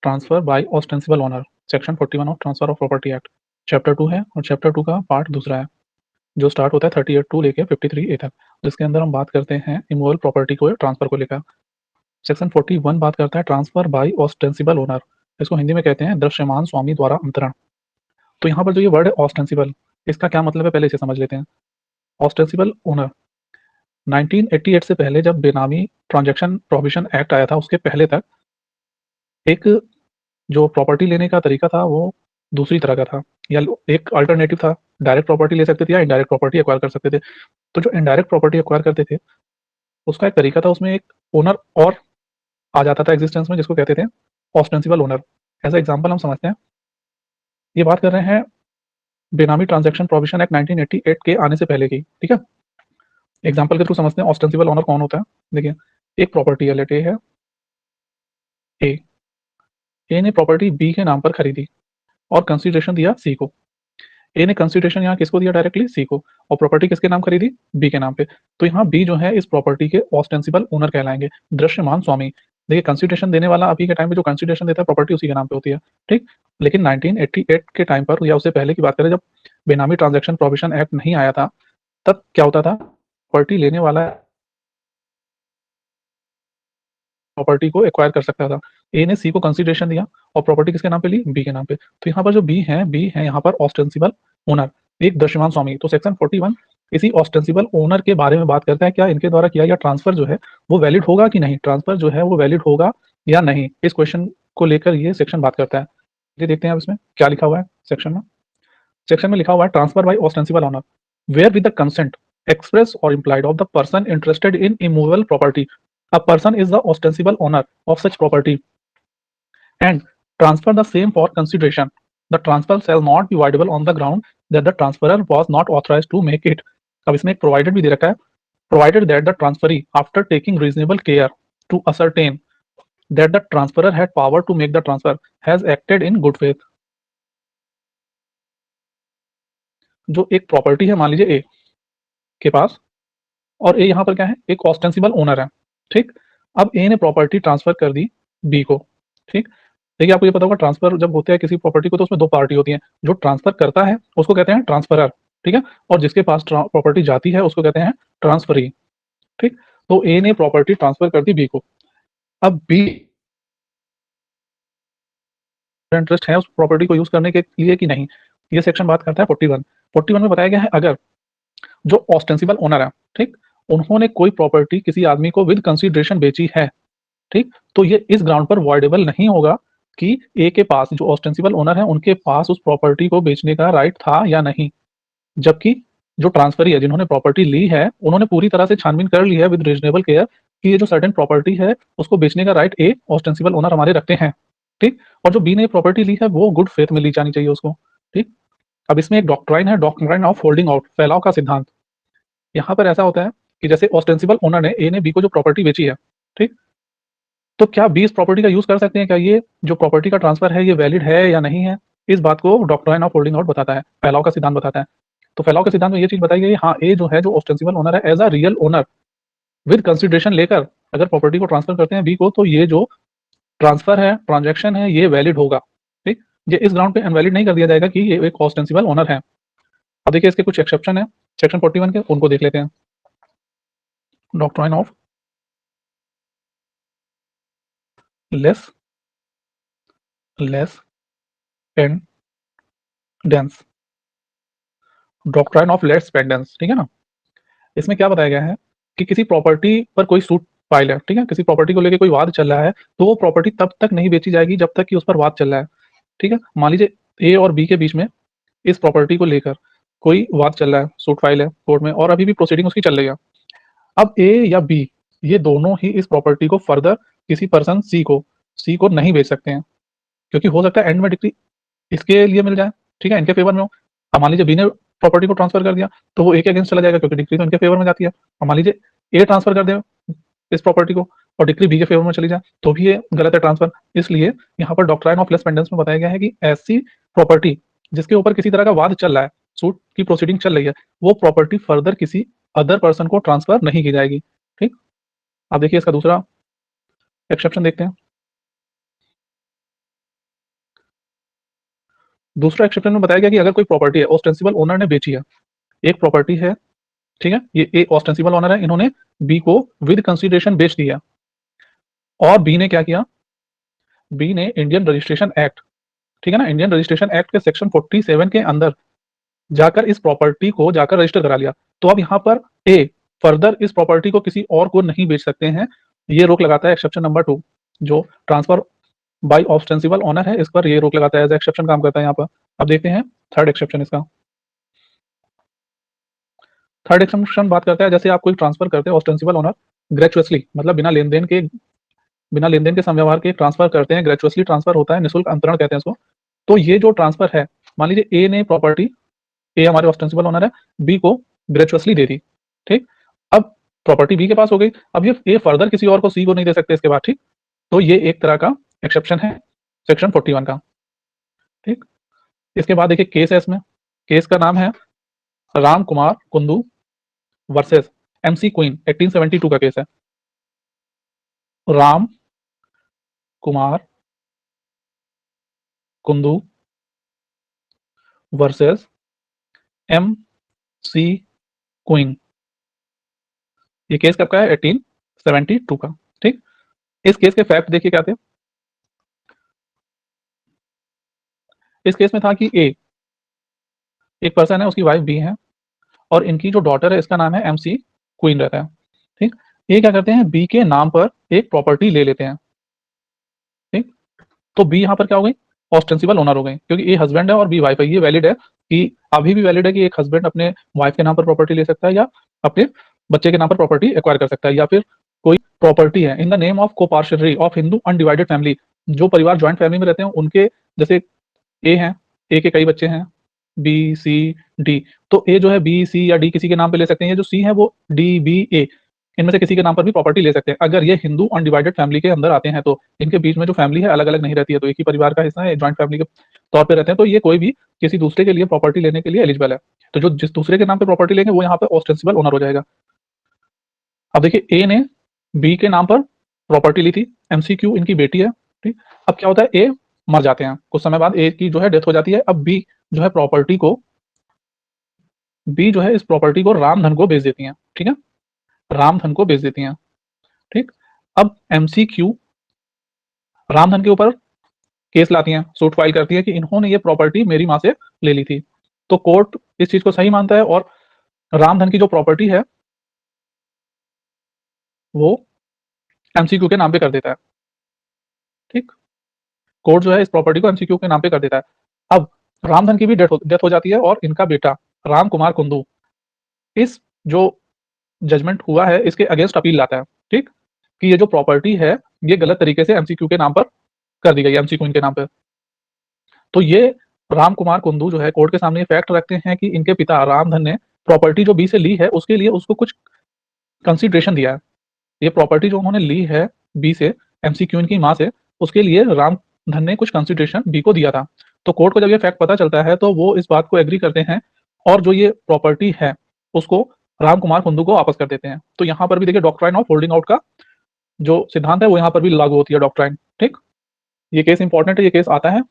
Transfer by ostensible owner, section 41 of transfer of property act, chapter 2 है और chapter 2 का part दूसरा है जो स्टार्ट होता है 38 टू लेके 53 ए तक, जिसके अंदर हम बात करते हैं इमूवेबल प्रॉपर्टी को ट्रांसफर को लेकर। सेक्शन 41 बात करता है ट्रांसफर बाय ऑस्टेंसिबल ओनर, इसको हिंदी में कहते हैं दृश्यमान स्वामी द्वारा अंतरण। तो यहाँ पर जो ये वर्ड है ऑस्टेंसिबल, इसका क्या मतलब है पहले इसे समझ लेते हैं। ऑस्टेंसिबल ओनर 1988 से पहले जब बेनामी ट्रांजैक्शन प्रोहिबिशन एक्ट आया था उसके पहले तक एक जो प्रॉपर्टी लेने का तरीका था वो दूसरी तरह का था, या एक अल्टरनेटिव था। डायरेक्ट प्रॉपर्टी ले सकते थे या इनडायरेक्ट प्रॉपर्टी एक्वायर कर सकते थे। तो जो इनडायरेक्ट प्रॉपर्टी एक्वायर करते थे उसका एक तरीका था, उसमें एक ओनर और आ जाता था एग्जिस्टेंस में जिसको कहते थे ऑस्टेंसिबल ओनर। एज एग्जाम्पल हम समझते हैं, ये बात कर रहे हैं बेनामी ट्रांजैक्शन प्रोहिबिशन एक्ट 1988 के आने से पहले की, ठीक है। एग्जाम्पल के थ्रू समझते हैं ऑस्टेंसिबल ओनर कौन होता है। देखिए, एक प्रॉपर्टी है, लेट ए है, ए ने प्रॉपर्टी बी के नाम पर खरीदी और कंसिडरेशन दिया सी को। ए ने कंसिडरेशन यहाँ किसको दिया, डायरेक्टली सी को, और प्रॉपर्टी किसके नाम खरीदी, बी के नाम पे। तो यहाँ बी जो है इस प्रॉपर्टी के ऑस्टेंसिबल ओनर कहलाएंगे, दृश्यमान स्वामी। देखिए, कंसिडरेशन देने वाला अभी के टाइम पे जो कंसिडरेशन देता है प्रॉपर्टी उसी के नाम पे होती है, ठीक। लेकिन 1988 के टाइम पर या उससे पहले की बात करें, जब बेनामी ट्रांजैक्शन प्रोहिबिशन एक्ट नहीं आया था, तब क्या होता था, प्रॉपर्टी लेने वाला प्रॉपर्टी को एक्वायर कर सकता था। ए ने सी को कंसिडरेशन दिया और प्रॉपर्टी किसके नाम पे ली, बी के नाम पे। तो यहाँ पर जो बी है यहाँ पर ऑस्टेंसिबल ओनर, एक दृश्यमान स्वामी। तो सेक्शन 41 इसी ऑस्टेंसिबल ओनर के बारे में बात करता है, क्या इनके द्वारा किया गया ट्रांसफर जो है वो वैलिड होगा कि नहीं, ट्रांसफर जो है वो वैलिड होगा या नहीं, इस क्वेश्चन को लेकर ये सेक्शन बात करता है। ये देखते हैं अब इसमें क्या लिखा हुआ है सेक्शन में। सेक्शन में लिखा हुआ है transfer by ostensible owner where with the consent express or implied of the person interested in immovable property. A person is the ostensible owner of such property and transfer the same for consideration. The transfer shall not be voidable on the ground that the transferor was not authorized to make it. अब इसमें एक provided भी दे रखा है, provided that the transferee after taking reasonable care to ascertain that the transferor had power to make the transfer has acted in good faith. जो एक property है मान लीजिए ए के पास, और ए यहाँ पर क्या है, एक ऑस्टेंसिबल ओनर है, ठीक। अब ए ने प्रॉपर्टी ट्रांसफर कर दी बी को, ठीक। देखिए, आपको ये पता होगा ट्रांसफर जब होता है किसी प्रॉपर्टी को तो उसमें दो पार्टी होती है, जो ट्रांसफर करता है उसको कहते हैं ट्रांसफरर, ठीक है, और जिसके पास प्रॉपर्टी जाती है उसको कहते हैं ट्रांसफरी, ठीक। तो ए ने प्रॉपर्टी ट्रांसफर कर दी बी को। अब बी इंटरेस्ट है उस प्रॉपर्टी को यूज करने के लिए कि नहीं, ये सेक्शन बात करता है 41 में बताया गया है, अगर जो ऑस्टेंसिबल ओनर है, ठीक, उन्होंने कोई प्रॉपर्टी किसी आदमी को विद कंसिडरेशन बेची है, ठीक, तो ये इस ग्राउंड पर वॉइडेबल नहीं होगा कि ए के पास जो ऑस्टेंसिबल ओनर है उनके पास उस प्रॉपर्टी को बेचने का राइट था या नहीं। जबकि जो ट्रांसफरी है, जिन्होंने प्रॉपर्टी ली है, उन्होंने पूरी तरह से छानबीन कर ली है विद रीजनेबल केयर कि ये जो सर्टेन प्रॉपर्टी है उसको बेचने का राइट ए ऑस्टेंसिबल ओनर हमारे रखते हैं, ठीक। और जो बी ने प्रॉपर्टी ली है वो गुड फेथ में ली जानी चाहिए उसको, ठीक। अब इसमें एक डॉक्ट्राइन है, डॉक्ट्राइन ऑफ होल्डिंग आउट, फैलाव का सिद्धांत। यहाँ पर ऐसा होता है कि जैसे ऑस्टेंसिबल ओनर ने ए ने बी को जो प्रॉपर्टी बेची है, ठीक, तो क्या बी इस प्रॉपर्टी का यूज कर सकते हैं, क्या ये जो प्रॉपर्टी का ट्रांसफर है ये वैलिड है या नहीं है, इस बात को डॉक्ट्राइन ऑफ होल्डिंग आउट बताता है, फैलाव का सिद्धांत बताता है। तो फैलाव के सिद्धांत में ये चीज बताई गई, हाँ, ए जो है जो ऑस्टेंसिबल ओनर है as a real owner with consideration लेकर अगर प्रॉपर्टी को ट्रांसफर करते हैं बी को, तो ये जो ट्रांसफर है, ट्रांजेक्शन है, ये वैलिड होगा, ठीक। ये इस ग्राउंड पे अनवैलिड नहीं कर दिया जाएगा कि ये एक ऑस्टेंसिबल ओनर है। अब देखिए इसके कुछ एक्सेप्शन है सेक्शन 41 के, उनको देख लेते हैं। Doctrine of less pendens, doctrine of less pendens, ठीक है ना। इसमें क्या बताया गया है कि किसी प्रॉपर्टी पर कोई सूट फाइल है, ठीक है, किसी प्रॉपर्टी को लेकर कोई वाद चल रहा है, तो वो प्रॉपर्टी तब तक नहीं बेची जाएगी जब तक कि उस पर वाद चल रहा है, ठीक है। मान लीजिए ए और बी के बीच में इस प्रॉपर्टी को लेकर कोई वाद चल रहा है, सूट फाइल है कोर्ट में और अभी भी प्रोसीडिंग उसकी चल रही है। अब ए या बी ये दोनों ही इस प्रॉपर्टी को फर्दर किसी पर्सन सी को नहीं बेच सकते हैं, क्योंकि हो सकता है एंड में डिक्री इसके लिए मिल जाए, ठीक है, इनके फेवर में हो। अब मान लीजिए बी ने प्रॉपर्टी को ट्रांसफर कर दिया तो वो ए के अगेंस्ट चला जाएगा क्योंकि डिक्री तो इनके फेवर में जाती है। और मान लीजिए ए ट्रांसफर कर दे इस प्रॉपर्टी को और डिक्री बी के फेवर में चली जाए तो भी ये गलत है ट्रांसफर। इसलिए यहाँ पर डॉक्ट्राइन ऑफ लेस पेंडेंस में बताया गया है कि ऐसी प्रॉपर्टी जिसके ऊपर किसी तरह का वाद चल रहा है, सूट की प्रोसीडिंग चल रही है, वो प्रॉपर्टी फर्दर किसी अदर पर्सन को ट्रांसफर नहीं की जाएगी, ठीक। अब देखिए इसका दूसरा एक्सेप्शन देखते हैं। दूसरा एक्सेप्शन में बताया गया कि अगर कोई प्रॉपर्टी है ऑस्टेंसिबल ओनर ने बेची है, एक प्रॉपर्टी है, ठीक है, ये ए ऑस्टेंसिबल ओनर है, इन्होंने बी को विद कंसीडरेशन बेच दिया, और बी ने क्या किया, बी ने इंडियन रजिस्ट्रेशन एक्ट, ठीक है ना, इंडियन रजिस्ट्रेशन एक्ट के सेक्शन 47 के अंदर जाकर इस प्रॉपर्टी को जाकर रजिस्टर करा लिया। तो अब यहाँ पर ए फर्दर इस प्रॉपर्टी को किसी और को नहीं बेच सकते हैं, ये रोक लगाता है एक्सेप्शन नंबर 2, जो ट्रांसफर बाय ऑस्टेंसिबल ओनर है, इस पर ये रोक लगाता है, एज एक्सेप्शन काम करता है यहाँ पर। अब देखते हैं थर्ड एक्सेप्शन इसका। थर्ड एक्सेप्शन बात करता है जैसे आप कोई ट्रांसफर करते हैं ऑस्टेंसिबल ओनर ग्रेचुअसली, मतलब बिना लेन देन के समव्यवहार के ट्रांसफर करते हैं, ग्रेचुअसली ट्रांसफर होता है, निःशुल्क अंतरण कहते हैं इसको। तो ये जो ट्रांसफर है, मान लीजिए ए ने प्रॉपर्टी, ए हमारे ऑस्टेंसिबल ओनर है, बी को ग्रेचुअसली दे दी, ठीक, अब प्रॉपर्टी बी के पास हो गई, अब ये ए फर्दर किसी और को सी को नहीं दे सकते इसके बाद, ठीक, तो ये एक तरह का एक्सेप्शन है सेक्शन 41 का, ठीक। इसके बाद देखिए केस है इसमें, केस का नाम है Ram Kumar Kundu versus MC Queen, 1872 का केस है। Ram Kumar Kundu versus M C Queen, ये केस कब का है, 1872 का, ठीक। इस केस के फैक्ट देखिए क्या थे। इस केस में था कि ए एक पर्सन है, उसकी वाइफ बी है, और इनकी जो डॉटर है इसका नाम है एमसी क्वीन रहता है, ठीक। ये क्या करते हैं, बी के नाम पर एक प्रॉपर्टी ले लेते हैं, ठीक। तो बी यहाँ पर क्या हो गई, ऑस्टेंसिबल ओनर हो गई, क्योंकि ए हस्बैंड है और बी वाइफ है। ये वैलिड है कि अभी भी वैलिड है कि एक हस्बैंड अपने वाइफ के नाम पर प्रॉपर्टी ले सकता है, या अपने बच्चे के नाम पर प्रॉपर्टी एक्वायर कर सकता है, या फिर कोई प्रॉपर्टी है in the name of coparcenary of Hindu undivided family, जो परिवार ज्वाइंट फैमिली में रहते हैं उनके, जैसे ए हैं, ए के कई बच्चे हैं, बी सी डी, तो ए जो है बी सी या डी किसी के नाम पे ले सकते हैं, या जो सी है वो डी बी ए इनमें से किसी के नाम पर भी प्रॉपर्टी ले सकते हैं, अगर ये हिंदू अनडिवाइडेड फैमिली के अंदर आते हैं। तो इनके बीच में जो फैमिली है अलग अलग नहीं रहती है, तो एक ही परिवार का हिस्सा है, ज्वाइंट फैमिली के तौर पे रहते हैं, तो ये कोई भी किसी दूसरे के लिए प्रॉपर्टी लेने के लिए एलिजिबल है। तो जो जिस दूसरे के नाम पे प्रॉपर्टी लेंगे वो यहाँ पे ऑस्टेंसिबल ओनर हो जाएगा। अब देखिए ए ने बी के नाम पर प्रॉपर्टी ली थी, एमसीक्यू इनकी बेटी है, ठीक। अब क्या होता है, ए मर जाते हैं, कुछ समय बाद ए की जो है डेथ हो जाती है। अब बी जो है प्रॉपर्टी को, बी जो है इस प्रॉपर्टी को रामधन को बेच देती हैं, ठीक है, रामधन को बेच देती हैं, ठीक। अब एमसीक्यू रामधन के ऊपर केस लाती हैं, सूट फाइल करती है कि इन्होंने ये प्रॉपर्टी मेरी माँ से ले ली थी। तो कोर्ट इस चीज को सही मानता है और रामधन की जो प्रॉपर्टी है वो एमसीक्यू के नाम पे कर देता है, ठीक। कोर्ट जो है इस प्रॉपर्टी को एमसीक्यू के नाम पे कर देता है। अब रामधन की भी डेथ हो जाती है, और इनका बेटा राम कुमार कुंदू इस जो जजमेंट हुआ है इसके अगेंस्ट अपील लाता है, ठीक, कि ये जो प्रॉपर्टी है ये गलत तरीके से एमसीक्यू के नाम पर कर दी गई, एमसीक्यू इनके नाम पे। तो ये राम कुमार कुंदू जो है कोर्ट के सामने फैक्ट रखते हैं कि इनके पिता रामधन ने प्रॉपर्टी जो बी से ली है उसके लिए उसको कुछ कंसिडरेशन दिया है। ये प्रॉपर्टी जो उन्होंने ली है बी से, एमसीक्यू इनकी माँ से, उसके लिए रामधन ने कुछ कंसिडरेशन बी को दिया था। तो कोर्ट को जब ये फैक्ट पता चलता है तो वो इस बात को एग्री करते हैं, और जो ये प्रॉपर्टी है उसको राम कुमार कुंदू को वापस कर देते हैं। तो यहाँ पर भी देखिए डॉक्ट्राइन ऑफ होल्डिंग आउट का जो सिद्धांत है वो यहाँ पर भी लागू होती है डॉक्ट्राइन, ठीक। ये केस इंपॉर्टेंट है, ये केस आता है